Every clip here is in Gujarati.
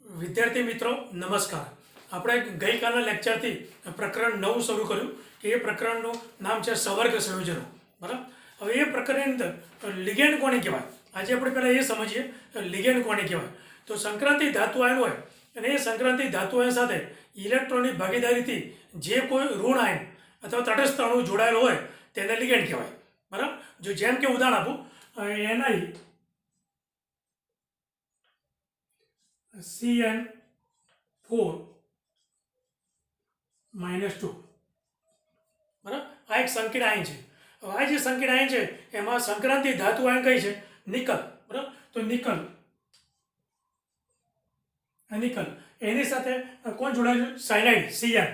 વિદ્યાર્થી મિત્રો નમસ્કાર. આપણે ગઈકાલના લેક્ચરથી પ્રકરણ 9 શરૂ કર્યું કે એ પ્રકરણનું નામ છે સવર્ગ સંયોજનો. બરાબર. હવે એ પ્રકરણની અંદર લિગેન્ડ કોને કહેવાય, આજે આપણે પહેલાં એ સમજીએ લિગેન્ડ કોને કહેવાય. તો સંક્રાંતિ ધાતુ આયન હોય અને એ સંક્રાંતિ ધાતુ આયન સાથે ઇલેક્ટ્રોનની ભાગીદારીથી જે કોઈ ઋણ આયન અથવા તટસ્થ અણુ જોડાયેલો હોય તેને લિગેન્ડ કહેવાય. બરાબર. જો જેમ કે ઉદાહરણ આપું, Ni CN4 -2. બરાબર. આ એક સંકીર્ણ આયન છે. હવે આ જે સંકીર્ણ આયન છે એમાં સંક્રાંતિ ધાતુ આયન કઈ છે? નિકલ. બરાબર. તો નિકલ એની સાથે કોણ જોડાયેલું? Cyanide CN.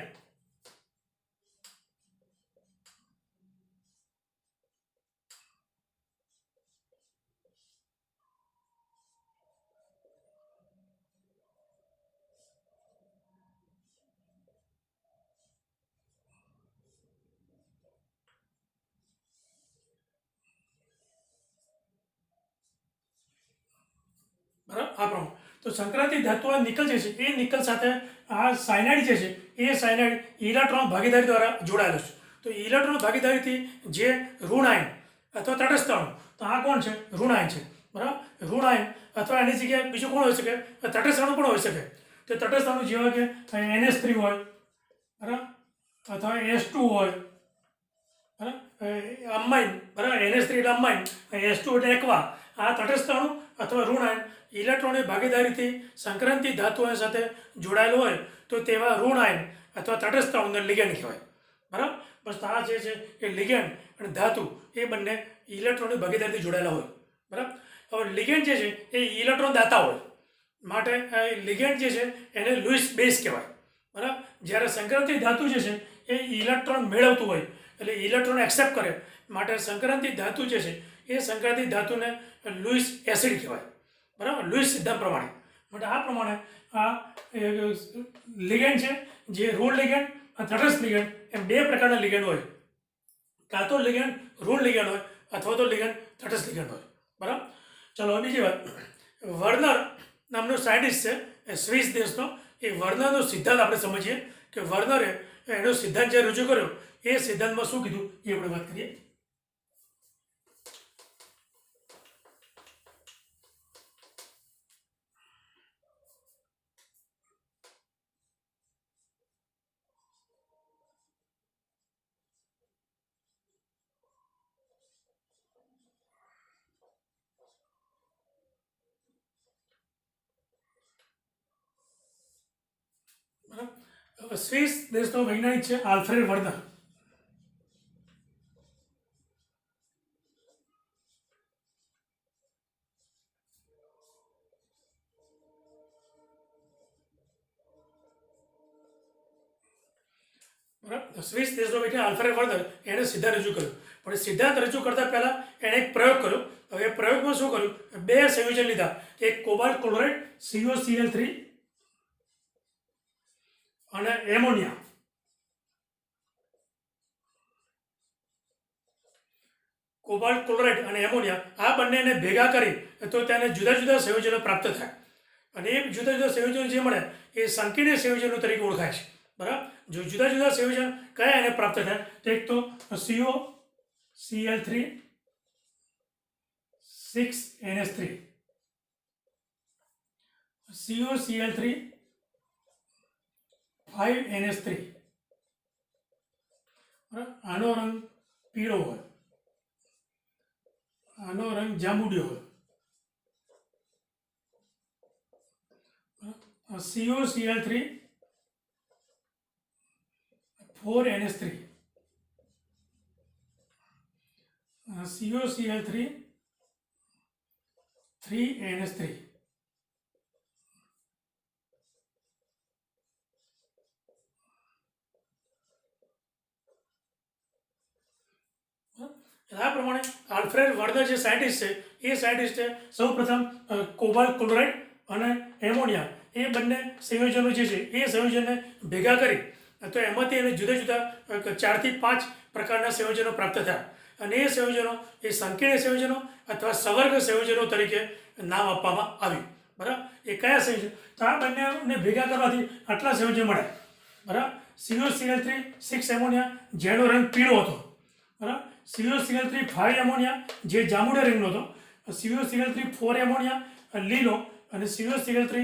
બરાબર. આ પ્રમાણે તો સંક્રાંતિ ધાતુ આયન નિકલ જે છે એ નિકલ સાથે આ સાયનાઇડ જે છે એ સાયનાઇડ ઇલેક્ટ્રોન ભાગીદારી દ્વારા જોડાયેલો છે. તો ઇલેક્ટ્રોન ભાગીદારીથી જે ઋણ આયન અથવા તટસ્થ અણુ, તો આ કોણ છે? ઋણ આયન છે. બરાબર. ઋણ આયન અથવા એની જગ્યાએ બીજું કોણ હોઈ શકે? તટસ્થ અણુ પણ હોઈ શકે. તો તટસ્થ અણુ જેવા કે NH3 હોય, બરાબર, અથવા S2 હોય, બરાબર, અમાઇન, બરાબર, NH3 એટલે અમાઇન, S2 એટલે એક્વા. આ તટસ્થ અણુ અથવા ઋણ આયન ઇલેક્ટ્રોનની ભાગીદારીથી સંક્રાંતિ ધાતુ આયન સાથે જોડાયેલું હોય તો તેવા ઋણ આયન અથવા તટસ્થ અણુને લિગેન્ડ કહેવાય. બરાબર. બસ આ જે છે એ લિગેન્ડ અને ધાતુ એ બંને ઇલેક્ટ્રોનની ભાગીદારીથી જોડાયેલા હોય. બરાબર. હવે લિગેન્ડ જે છે એ ઇલેક્ટ્રોન દાતા હોય માટે લિગેન્ડ જે છે એને લુઈસ બેઝ કહેવાય. બરાબર. જ્યારે સંક્રાંતિ ધાતુ જે છે એ ઇલેક્ટ્રોન મેળવતું હોય એટલે ઇલેક્ટ્રોન એક્સેપ્ટ કરે માટે સંક્રાંતિ ધાતુ જે છે એ સંક્રાંતિ ધાતુને લુઈસ એસિડ કહેવાય. બરાબર. લુઈસ સિદ્ધાંત પ્રમાણે માટે આ પ્રમાણે આ લિગેન્ડ છે જે ઋણ લિગેન્ડ અને તટસ્થ લિગેન્ડ એમ બે પ્રકારના લિગેન્ડ હોય. કાં તો લિગેન્ડ ઋણ લિગેન્ડ હોય અથવા તો લિગેન્ડ તટસ્થ લિગેન્ડ હોય. બરાબર. ચાલો હવે બીજી વાત, વર્નર નામનો સાયન્ટિસ્ટ છે એ સ્વિસ દેશનો. એ વર્નરનો સિદ્ધાંત આપણે સમજીએ કે વર્નરે એનો સિદ્ધાંત જે રજૂ કર્યો એ સિદ્ધાંતમાં શું કીધું એ આપણે વાત કરીએ. બરાબર. સ્વિસ દેશનો વૈજ્ઞાનિક છે આલ્ફ્રેડ વર્નર. બરાબર. સ્વિસ દેશનો વૈજ્ઞાનિક આલ્ફ્રેડ વર્નર એણે સિદ્ધાંત રજૂ કર્યો. પણ સિદ્ધાંત રજૂ કરતા પહેલા એણે એક પ્રયોગ કર્યો. હવે એ પ્રયોગમાં શું કર્યું? બે સંયોજન લીધા, એક કોબાલ્ટ ક્લોરાઇડ COCl3 અને એમોનિયા. કોબાલ્ટ ક્લોરાઇડ અને એમોનિયા આ બંનેને ભેગા કરી તો તેને જુદા જુદા સંયોજનો પ્રાપ્ત થાય અને એ જુદા જુદા સંયોજનો જે મળે એ સંકીર્ણ સંયોજનો તરીકે ઓળખાય છે. બરાબર. જો જુદા જુદા સંયોજન કયા એને પ્રાપ્ત થાય તો એક તો COCl3 6NH3, COCl3 5NH3. આનો રંગ પીળો હોય, આનો રંગ જાંબુડિયો હોય. COCl3 4NH3, COCl3 3NH3. આ પ્રમાણે આલ્ફ્રેડ વર્નર જે સાયન્ટિસ્ટ છે એ સાયન્ટિસ્ટે સૌપ્રથમ કોબાલ્ટ ક્લોરાઇડ અને એમોનિયા એ બંને સંયોજનો જે છે એ સંયોજનને ભેગા કરી તો એમાંથી એને જુદા જુદા 4 થી 5 પ્રકારના સંયોજનો પ્રાપ્ત થયા અને એ સંયોજનો એ સંકીર્ણ સંયોજનો અથવા સવર્ગ સંયોજનો તરીકે નામ આપવામાં આવ્યું. બરાબર. એ કયા સંયોજન? તો આ બંનેને ભેગા કરવાથી આટલા સંયોજન મળે, બરાબર. CuCl3 6 એમોનિયા, જેનો રંગ પીળો હતો, બરાબર. CuCl3 5 એમોનિયા, જે જાંબુડિયા રંગનો હતો. CuCl3 4 એમોનિયા, લીલો. અને CuCl3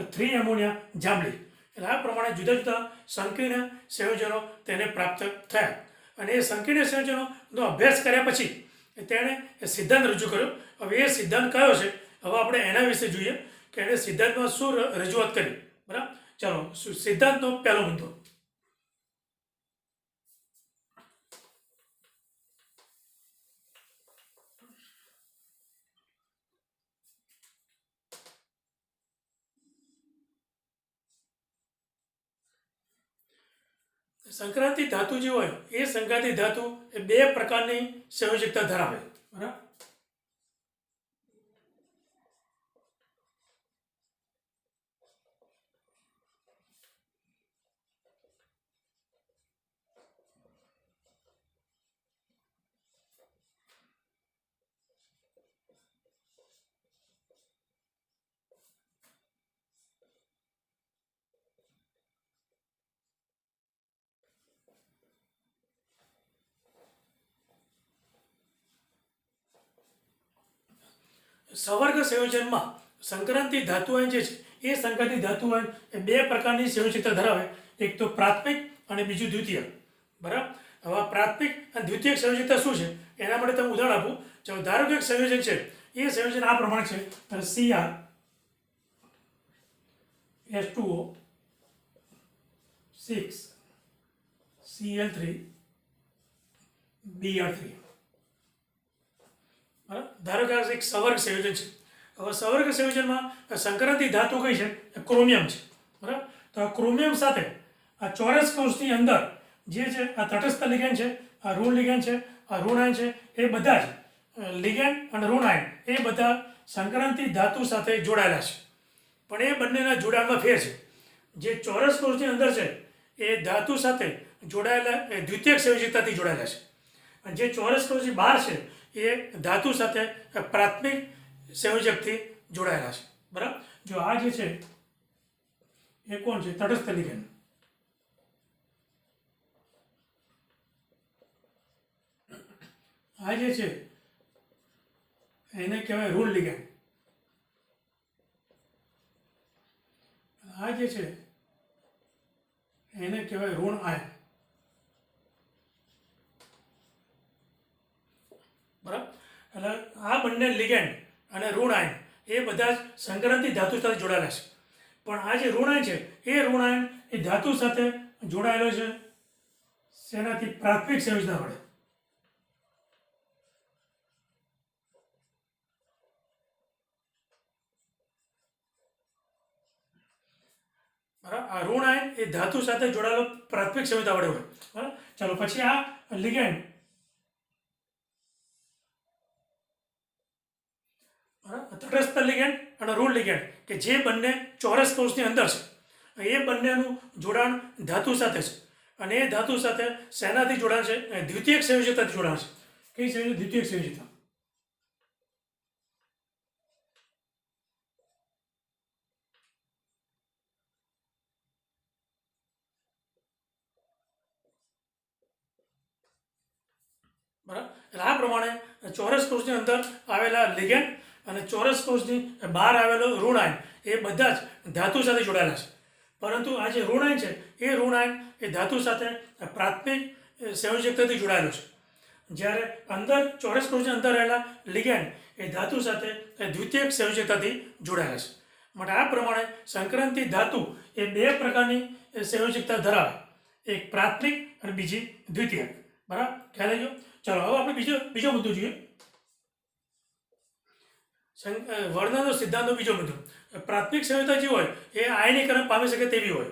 3 એમોનિયા, જાંબલી. એટલે આ પ્રમાણે જુદા જુદા સંકીર્ણ સંયોજનો તેને પ્રાપ્ત થયા. અને એ સંકીર્ણ સંયોજનોનો અભ્યાસ કર્યા પછી તેણે સિદ્ધાંત રજૂ કર્યો. હવે એ સિદ્ધાંત કયો છે, હવે આપણે એના વિશે જોઈએ કે એણે સિદ્ધાંતમાં શું રજૂઆત કરી, બરાબર. ચાલો, સિદ્ધાંતનો પહેલો મુદ્દો. સંક્રાંતિ ધાતુ જે હોય એ સંક્રાંતિ ધાતુ એ બે પ્રકારની સંયોજકતા ધરાવે, બરાબર. સવર્ગ સંયોજનમાં સંક્રાંતિ ધાતુ આયન જે છે એ સંક્રાંતિ ધાતુ આયન એ બે પ્રકારની સંયોજકતા ધરાવે. એક તો પ્રાથમિક અને બીજું દ્વિતીય, બરાબર. હવે આ પ્રાથમિક અને દ્વિતીય સંયોજકતા શું છે એના માટે તમે ઉદાહરણ આપું. ચાલો, ધારો કે એક સંયોજન છે, એ સંયોજન આ પ્રમાણે છે: Cr H2O 6 Cl3 Br3. ધારો કે આ એક સવર્ગ સંયોજન છે. હવે સવર્ગ સંયોજનમાં સંક્રાંતિ ધાતુ કઈ છે? ક્રોમિયમ છે, બરાબર. તો આ ક્રોમિયમ સાથે આ ચોરસ કૌંસની અંદર જે છે આ તટસ્થ લિગેન્ડ છે, આ ઋણ લિગેન્ડ છે, આ ઋણ આયન છે, એ બધા જ લિગેન્ડ અને ઋણ આયન એ બધા સંક્રાંતિ ધાતુ સાથે જોડાયેલા છે. પણ એ બંનેના જોડાણમાં ફેર છે. જે ચોરસ કૌંસની અંદર છે એ ધાતુ સાથે જોડાયેલા દ્વિતીયક સંયોજકતાથી જોડાયેલા છે, અને જે ચોરસ કૌંસની બહાર છે એ ધાતુ સાથે પ્રાથમિક સંયોજકથી જોડાયેલા છે, બરાબર. જો આ જે છે એ કોણ છે? તટસ્થ લિગેન્ડ. આ જે છે એને કહેવાય ઋણ લિગેન્ડ. આ જે છે એને કહેવાય ઋણ આયન, બરાબર. એટલે આ બંને લિગેન્ડ અને ઋણ આયન એ બધા જ સંક્રાંતિ ધાતુ સાથે જોડાયેલા છે. પણ આ જે ઋણ આયન છે એ ઋણ આયન એ ધાતુ સાથે જોડાયેલો છે શેનાથી? પ્રાથમિક સંયોજના વડે. બરાબર. આ ઋણ આયન એ ધાતુ સાથે જોડાયેલો પ્રાથમિક સંયોજના વડે હોય, બરાબર. ચાલો, પછી આ લિગેન્ડ, તટસ્થ લિગેન્ડ અને ઋણ લિગેન્ડ કે જે બંને ચોરસ કૌંસની અંદર છે, એ બંનેનું જોડાણ ધાતુ સાથે છે. અને એ ધાતુ સાથે શેનાથી જોડાણ છે? દ્વિતીયક સંયોજકતાથી જોડાણ છે. કઈ સંયોજક? દ્વિતીયક સંયોજકતા. બરાબર. એટલે આ પ્રમાણે ચોરસ કૌંસની અંદર આવેલા લિગેન્ડ અને ચોરસ કૌંસની બહાર આવેલો ઋણ આયન એ બધા જ ધાતુ સાથે જોડાયેલા છે. પરંતુ આ જે ઋણ આયન છે એ ઋણ આયન એ ધાતુ સાથે પ્રાથમિક સંયોજકતાથી જોડાયેલો છે. જ્યારે અંદર ચોરસ કૌંસની અંદર રહેલા લિગેન્ડ એ ધાતુ સાથે દ્વિતીયક સંયોજકતાથી જોડાયેલા છે. માટે આ પ્રમાણે સંક્રાંતિ ધાતુ એ બે પ્રકારની સંયોજકતા ધરાવે, એક પ્રાથમિક અને બીજી દ્વિતીયક, બરાબર. ખ્યાલ આવી ગયો? ચાલો, હવે આપણે બીજો મુદ્દો જોઈએ. વર્ણનનો સિદ્ધાંતનો બીજો મુદ્દો. પ્રાથમિક સંયોજકતા જે હોય એ આયનીકરણ પામી શકે તેવી હોય.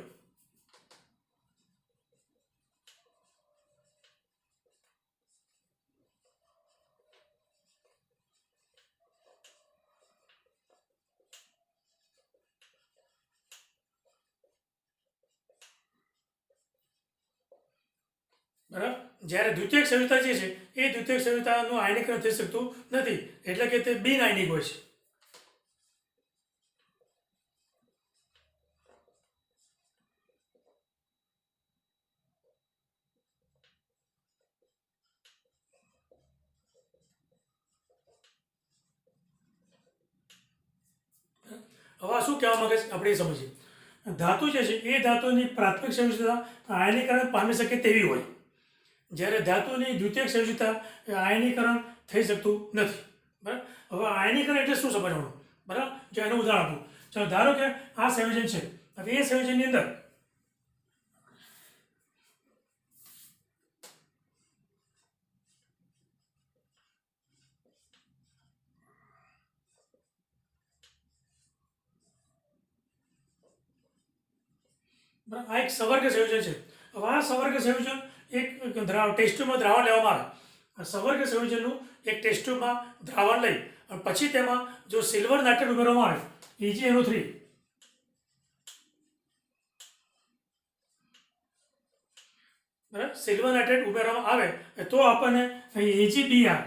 બરાબર. જ્યારે દ્વિતીયક સંયોજકતા જે છે એ દ્વિતીયક સંયોજકતાનું આયનીકરણ થઈ શકતું નથી, એટલે કે તે બિન આયનિક હોય છે. શું કહેવા માંગે છે આપણે એ સમજીએ. ધાતુ જે છે એ ધાતુની પ્રાથમિક સંયોજકતા આયનીકરણ પામી શકે તેવી હોય, જ્યારે ધાતુની દ્વિતીયક સંયોજકતા આયનીકરણ થઈ શકતું નથી. બરાબર. હવે આયનીકરણ એટલે શું સમજવાનું? બરાબર. જો એનું ઉદાહરણ આપું. ચાલો ધારો કે આ સંયોજન છે. હવે એ સંયોજનની અંદર બરાબર આ એક સવર્ગ સંયોજન છે. હવે આ સવર્ગ સંયોજન એક ટેસ્ટ ટ્યુબમાં દ્રાવણ લેવામાં આવે. આ સવર્ગ સંયોજનનું એક ટેસ્ટ ટ્યુબમાં દ્રાવણ લઈ અને પછી તેમાં જો સિલ્વર નાઇટ્રેટ ઉમેરવામાં આવે EgNO3, બરાબર, સિલ્વર નાઇટ્રેટ ઉમેરવામાં આવે તો આપણને AgBr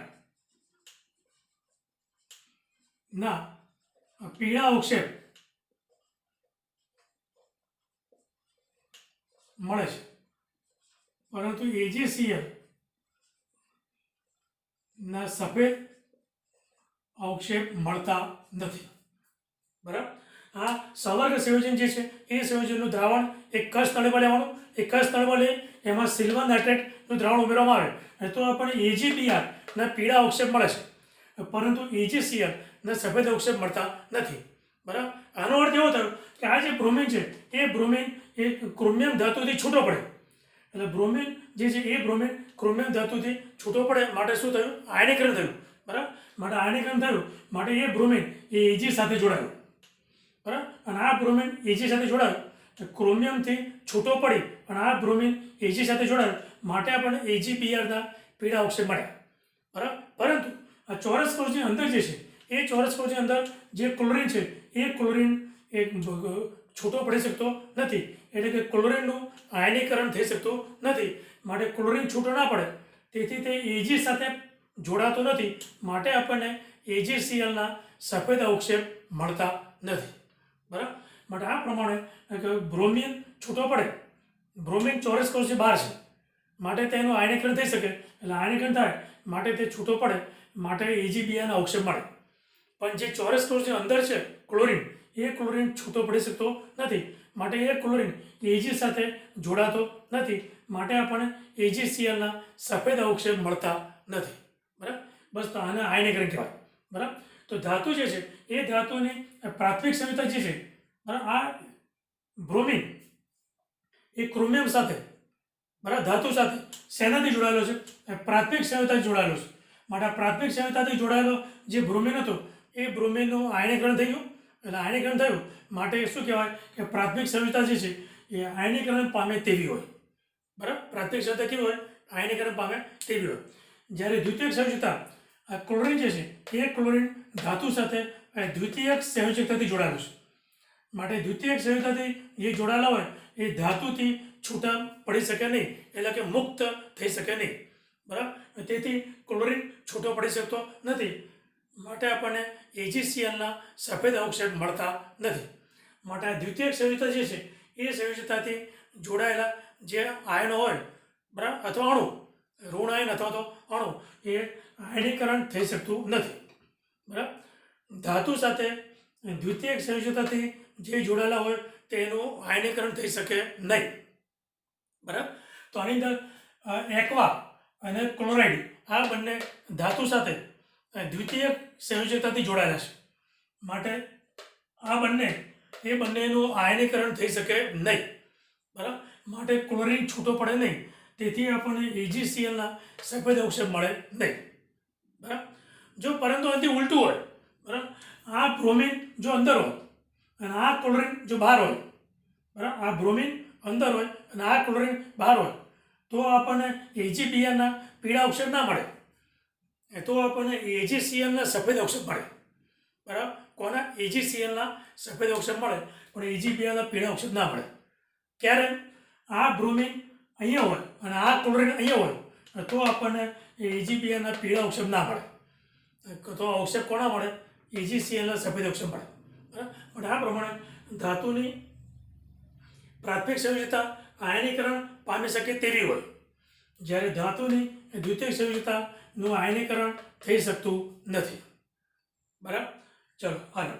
ના પીળા અવક્ષેપ મળે છે, પરંતુ AgCl ના સફેદ અવક્ષેપ મળતા નથી. બરાબર. આ સવર્ગ સંયોજન જે છે એ સંયોજનનું દ્રાવણ એક કસ તળેમાં લેવાનું. એક કસ તળેમાં લઈ એમાં સિલ્વર નાઇટ્રેટનું દ્રાવણ ઉમેરવામાં આવે તો આપણને AgBr ના પીળા અવક્ષેપ મળે છે, પરંતુ AgCl ના સફેદ અવક્ષેપ મળતા નથી. બરાબર. આનો અર્થ એવો થયો કે આ જે બ્રોમિન છે એ બ્રોમિન એ ક્રોમિયમ ધાતુથી છૂટો પડે. એટલે બ્રોમિન જે છે એ બ્રોમિન ક્રોમિયમ ધાતુથી છૂટો પડે માટે શું થયું? આયનીકરણ થયું. બરાબર. માટે આયનીકરણ થયું માટે એ બ્રોમિન એ Ag સાથે જોડાયું. બરાબર. અને આ બ્રોમિન Ag સાથે જોડાયું ક્રોમિયમથી છૂટો પડી અને આ બ્રોમિન Ag સાથે જોડાયું માટે આપણને AgBr ના પીળા અવક્ષેપ મળ્યા. બરાબર. પરંતુ આ ચોરસ કૌંસની અંદર જે છે એ ચોરસ કૌંસની અંદર જે ક્લોરીન છે એ ક્લોરીન એ છૂટો પડી શકતો નથી. એટલે કે ક્લોરીનનું આયનીકરણ થઈ શકતું નથી. માટે ક્લોરીન છૂટો ના પડે તેથી તે Ag સાથે જોડાતો નથી. માટે આપણને AgCl ના સફેદ અવક્ષેપ મળતા નથી. બરાબર. માટે આ પ્રમાણે બ્રોમિન છૂટો પડે, બ્રોમિન ચોરસ કૌંસની બહાર છે માટે તેનું આયનીકરણ થઈ શકે. એટલે આયનીકરણ થાય માટે તે છૂટો પડે માટે AgBr ના અવક્ષેપ મળે. પણ જે ચોરસ કૌંસની અંદર છે ક્લોરીન એ ક્લોરીન છૂટો પડી શકતો નથી માટે એ ક્લોરીન Ag સાથે જોડાતો નથી. માટે આપણને AgCl ના સફેદ અવક્ષેપ મળતા નથી. બરાબર. બસ તો આને આયનીકરણ કહેવાય. બરાબર. તો ધાતુ જે છે એ ધાતુની પ્રાથમિક સંયોજકતા જે છે, બરાબર, આ બ્રોમિન એ ક્રોમિયમ સાથે, બરાબર, ધાતુ સાથે શેનાથી જોડાયેલો છે? પ્રાથમિક સંયોજકતાથી જોડાયેલો છે. માટે આ પ્રાથમિક સંયોજકતાથી જોડાયેલો જે બ્રોમિન હતો એ બ્રોમિનનું આયનીકરણ થઈ ગયું. એટલે આયનીકરણ થયું માટે શું કહેવાય કે પ્રાથમિક સંયોજકતા જે છે એ આયનીકરણ પામે તેવી હોય. બરાબર. પ્રાથમિક સંયોજકતા કેવી હોય? આયનીકરણ પામે તેવી હોય. જ્યારે દ્વિતીયક સંયોજકતા આ ક્લોરીન જે છે એ ક્લોરીન ધાતુ સાથે દ્વિતીયક સંયોજકતાથી જોડાયેલું છે. માટે દ્વિતીયક સંયોજકતાથી જે જોડાયેલા હોય એ ધાતુથી છૂટા પડી શકે નહીં, એટલે કે મુક્ત થઈ શકે નહીં. બરાબર. તેથી ક્લોરીન છૂટો પડી શકતો નથી માટે આપણને AgCl ના સફેદ અવક્ષેપ મળતા નથી. માટે આ દ્વિતીયક સંયોજકતા જે છે એ સંયોજકતાથી જોડાયેલા જે આયનો હોય, બરાબર, અથવા અણુ, ઋણ આયન અથવા તો અણુ એ આયનીકરણ થઈ શકતું નથી. બરાબર. ધાતુ સાથે દ્વિતીયક સંયોજકતાથી જે જોડાયેલા હોય તેનું આયનીકરણ થઈ શકે નહીં. બરાબર. તો આની અંદર એક્વા અને ક્લોરાઇડ આ બંને ધાતુ સાથે દ્વિતીયક સંયોજકતાથી જોડાયેલા છે માટે આ બંનેનું આયનીકરણ થઈ શકે નહીં. બરાબર. માટે ક્લોરીન છૂટો પડે નહીં તેથી આપણને AgCl ના સફેદ અવક્ષેપ મળે નહીં. બરાબર. જો પરંતુ આનાથી ઉલટું હોય, બરાબર, આ બ્રોમિન જો અંદર હોય અને આ ક્લોરીન જો બહાર હોય, બરાબર, આ બ્રોમિન અંદર હોય અને આ ક્લોરીન બહાર હોય તો આપણને AgBr ના પીળા અવક્ષેપ ના મળે, તો આપણને AgCl ના સફેદ અવક્ષેપ મળે. બરાબર. કોના? AgCl ના સફેદ અવક્ષેપ મળે પણ AgBr ના પીળા અવક્ષેપ ના મળે. ક્યારે? આ બ્રોમિન અહીંયા હોય અને આ ક્લોરીન અહીંયા હોય તો આપણને AgBr ના પીળા અવક્ષેપ ના મળે. તો અવક્ષેપ કોના મળે? AgCl ના સફેદ અવક્ષેપ મળે. બરાબર. પણ આ પ્રમાણે ધાતુની પ્રાથમિક સંયોજકતા આયનીકરણ પામી શકે તેવી હોય, જ્યારે ધાતુની દ્વિતીયક સંયોજકતાનું આયનીકરણ થઈ શકતું નથી. બરાબર. ચલો આગળ.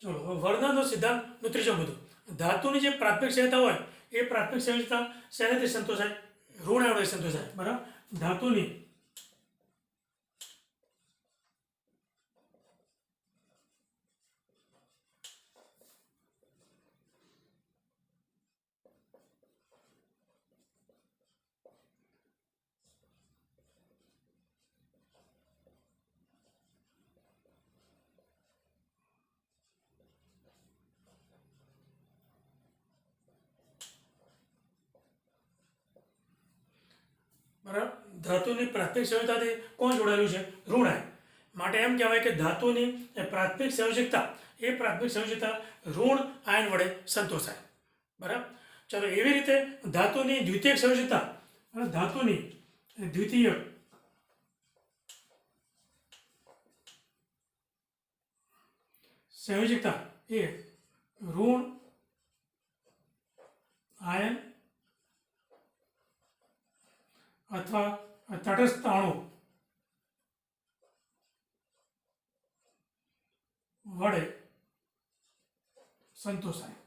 ચલો હવે વર્ણનનો સિદ્ધાંતનો ત્રીજો મુદ્દો, ધાતુની જે પ્રાથમિક સંયોજકતા હોય એ પ્રાથમિક સંયોજકતા શેનાથી સંતોષાય? ઋણ આયનોથી સંતોષાય. બરાબર. ધાતુની બરાબર, ધાતુની પ્રાથમિક સંયોજકતાથી કોણ જોડાયેલું છે? ઋણ આયન. માટે એમ કહેવાય કે ધાતુની એ પ્રાથમિક સંયોજકતા ઋણ આયન વડે સંતોષાય. બરાબર. ચાલો એવી રીતે ધાતુની દ્વિતીયક સંયોજકતા, ધાતુની દ્વિતીય સંયોજકતા એ ઋણ આયન અથવા તટસ્થ અણુ વડે સંતોષાય.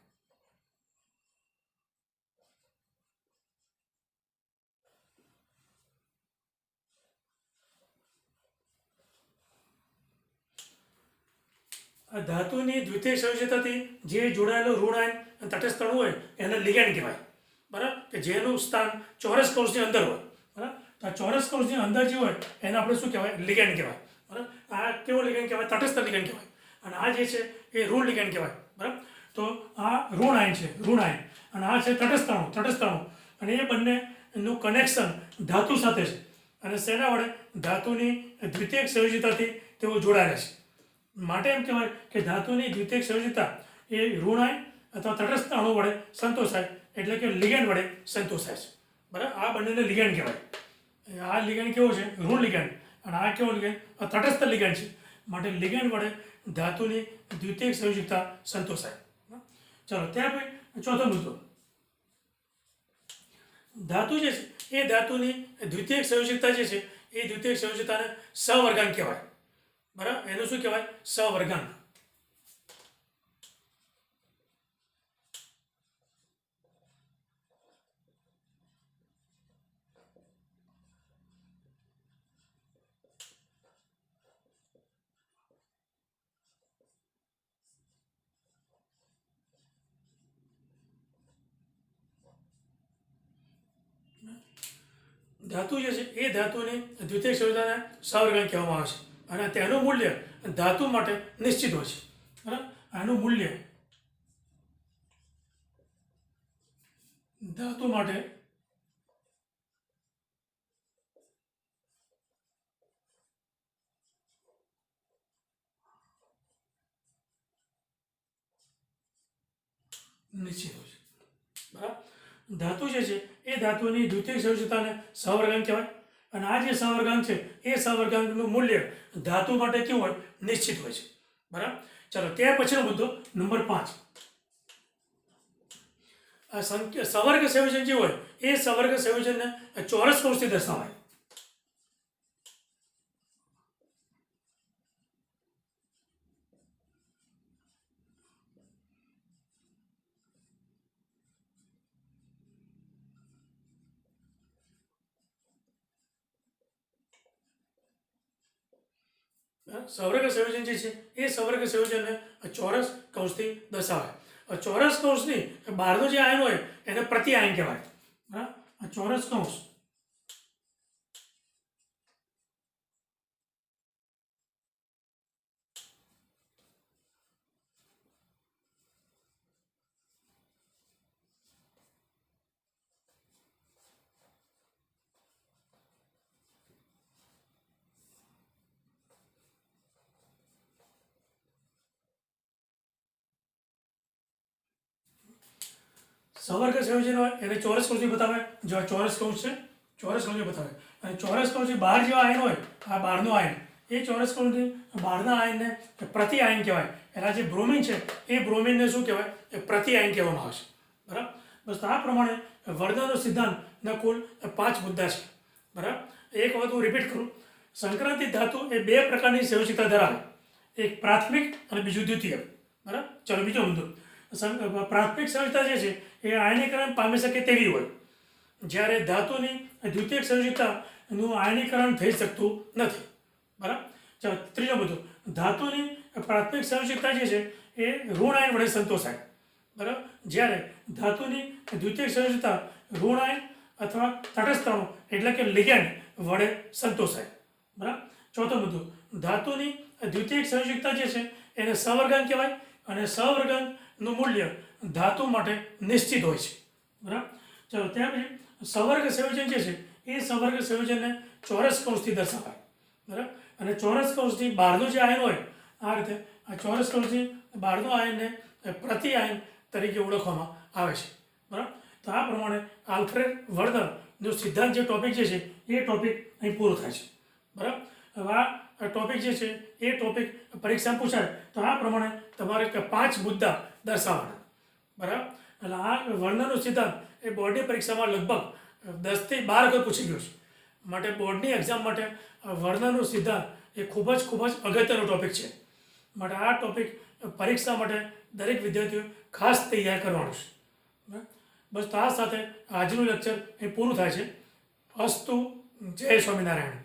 આ ધાતુની દ્વિતીય સંયોજકતાથી જે જોડાયેલો ઋણ આયન અને તટસ્થ અણુ હોય એને લિગેન્ડ કહેવાય. બરાબર. કે જેનું સ્થાન ચોરસ કૌંસની અંદર હોય. બરાબર. તો આ ચોરસ કૌંસની અંદર જે હોય એને આપણે શું કહેવાય? લિગેન્ડ કહેવાય. બરાબર. આ કેવો લિગેન્ડ કહેવાય? તટસ્થ લિગેન્ડ કહેવાય. અને આ જે છે એ ઋણ લિગેન્ડ કહેવાય. બરાબર. તો આ ઋણ આયન છે, ઋણ આયન, અને આ છે તટસ્થ અણુ. અને એ બંનેનું કનેક્શન ધાતુ સાથે છે અને શેના વડે? ધાતુની દ્વિતીયક સંયોજકતાથી તેઓ જોડાયેલા છે. માટે એમ કહેવાય કે ધાતુની દ્વિતીયક સંયોજકતા એ ઋણ આયન અથવા તટસ્થ અણુ વડે સંતોષાય, એટલે કે લિગેન્ડ વડે સંતોષાય છે. બરાબર. આ બંનેને લિગેન્ડ કહેવાય. આ લિગેન્ડ કેવો છે? ઋણ લિગેન્ડ. અને આ કેવો લિગેન્ડ? તટસ્થ લિગેન્ડ છે. માટે લિગેન્ડ વડે ધાતુની દ્વિતીયક સંયોજકતા સંતોષાય. ચાલો ત્યાર પછી ચોથો મુદ્દો, ધાતુ જે છે એ ધાતુની દ્વિતીયક સંયોજકતા જે છે એ દ્વિતીયક સંયોજકતાને સહવર્ગાંક કહેવાય. બરાબર. એનું શું કહેવાય? સહવર્ગાંક. ધાતુ જે છે એ ધાતુની દ્વિતીયક સંયોજકતાને સહવર્ગાંક કહેવામાં આવે છે. અને તેનું મૂલ્ય ધાતુ માટે નિશ્ચિત હોય છે. બરાબર. આનું મૂલ્ય ધાતુ માટે નિશ્ચિત હોય છે. બરાબર. ધાતુ જે છે એ ધાતુની દ્વિતીયક સંયોજકતાને સહવર્ગાંક કહેવાય. અને આ જે સહવર્ગાંક છે એ સહવર્ગાંકનું મૂલ્ય ધાતુ માટે કેવું હોય? નિશ્ચિત હોય છે. બરાબર. ચાલો ત્યાર પછીનો મુદ્દો નંબર 5, આ સવર્ગ સંયોજન જે હોય એ સવર્ગ સંયોજનને ચોરસ કૌંસથી દર્શાવાય. સવર્ગ સંયોજન જે છે એ સવર્ગ સંયોજનને ચોરસ કૌંસથી દર્શાવાય. ચોરસ કૌંસની બહારનો જે આયન હોય એને પ્રતિ આયન કહેવાય. બરાબર. આ ચોરસ કૌંસ સવર્ગ સંયોજન હોય એને ચોરસ કૌંસથી બતાવે. જો આ ચોરસ કૌંસ છે, ચોરસ કૌંસથી બતાવે. અને ચોરસ કૌંસની બહાર જેવા આયન હોય, આ બહારનો આયન, એ ચોરસ કૌંસની બહારના આયનને પ્રતિ આયન કહેવાય. એના જે બ્રોમિન છે એ બ્રોમિનને શું કહેવાય? એ પ્રતિ આયન કહેવામાં આવે છે. બરાબર. બસ આ પ્રમાણે વર્ણનનો સિદ્ધાંતના કુલ 5 મુદ્દા છે. બરાબર. એક વખત હું રિપીટ કરું. સંક્રાંતિ ધાતુ એ 2 પ્રકારની સંયોજકતા ધરાવે, એક પ્રાથમિક અને બીજું દ્વિતીય. બરાબર. ચલો બીજો મુદ્દો. પ્રાથમિક સંયોજકતા જે છે એ આયનીકરણ પામી શકે તેવી હોય, જ્યારે ધાતુની દ્વિતીયક સંયોજકતાનું આયનીકરણ થઈ શકતું નથી. બરાબર. ચાલો ત્રીજો મુદ્દો. ધાતુની પ્રાથમિક સંયોજકતા જે છે એ ઋણ આયન વડે સંતોષાય. બરાબર. જ્યારે ધાતુની દ્વિતીયક સંયોજકતા ઋણ આયન અથવા તટસ્થ અણુ એટલે કે લિગેન્ડ વડે સંતોષાય. બરાબર. ચોથો મુદ્દો. ધાતુની દ્વિતીયક સંયોજકતા જે છે એને સવર્ગાંક કહેવાય, અને સવર્ગાંકનું મૂલ્ય ધાતુ માટે નિશ્ચિત હોય છે. બરાબર. ચાલો ત્યાં પછી સવર્ગ સંયોજન જે છે એ સવર્ગ સંયોજનને ચોરસ કૌંસથી દર્શાવાય. બરાબર. અને ચોરસ કૌંસથી બહારનું જે આયન હોય આ રીતે આ ચોરસ કૌંસથી બહારનું આયનને પ્રતિ આયન તરીકે ઓળખવામાં આવે છે. બરાબર. તો આ પ્રમાણે આલ્ફ્રેડ વર્નરનો સિદ્ધાંત જે ટોપિક જે છે એ ટોપિક અહીં પૂરો થાય છે. બરાબર. હવે આ ટોપિક જે છે એ ટોપિક પરીક્ષામાં પૂછાય તો આ પ્રમાણે તમારે 5 મુદ્દા દર્શાવવાના. બરાબર. એટલે આ વર્નરનો સિદ્ધાંત એ બોર્ડની પરીક્ષામાં લગભગ 10 થી 12 વખત પૂછી ગયો છે. માટે બોર્ડની એક્ઝામ માટે વર્નરનો સિદ્ધાંત એ ખૂબ જ અગત્યનો ટોપિક છે. માટે આ ટોપિક પરીક્ષા માટે દરેક વિદ્યાર્થીઓ ખાસ તૈયાર કરવાનું છે. બસ તો આ સાથે આજનું લેક્ચર એ પૂરું થાય છે. અસ્તુ. જય સ્વામિનારાયણ.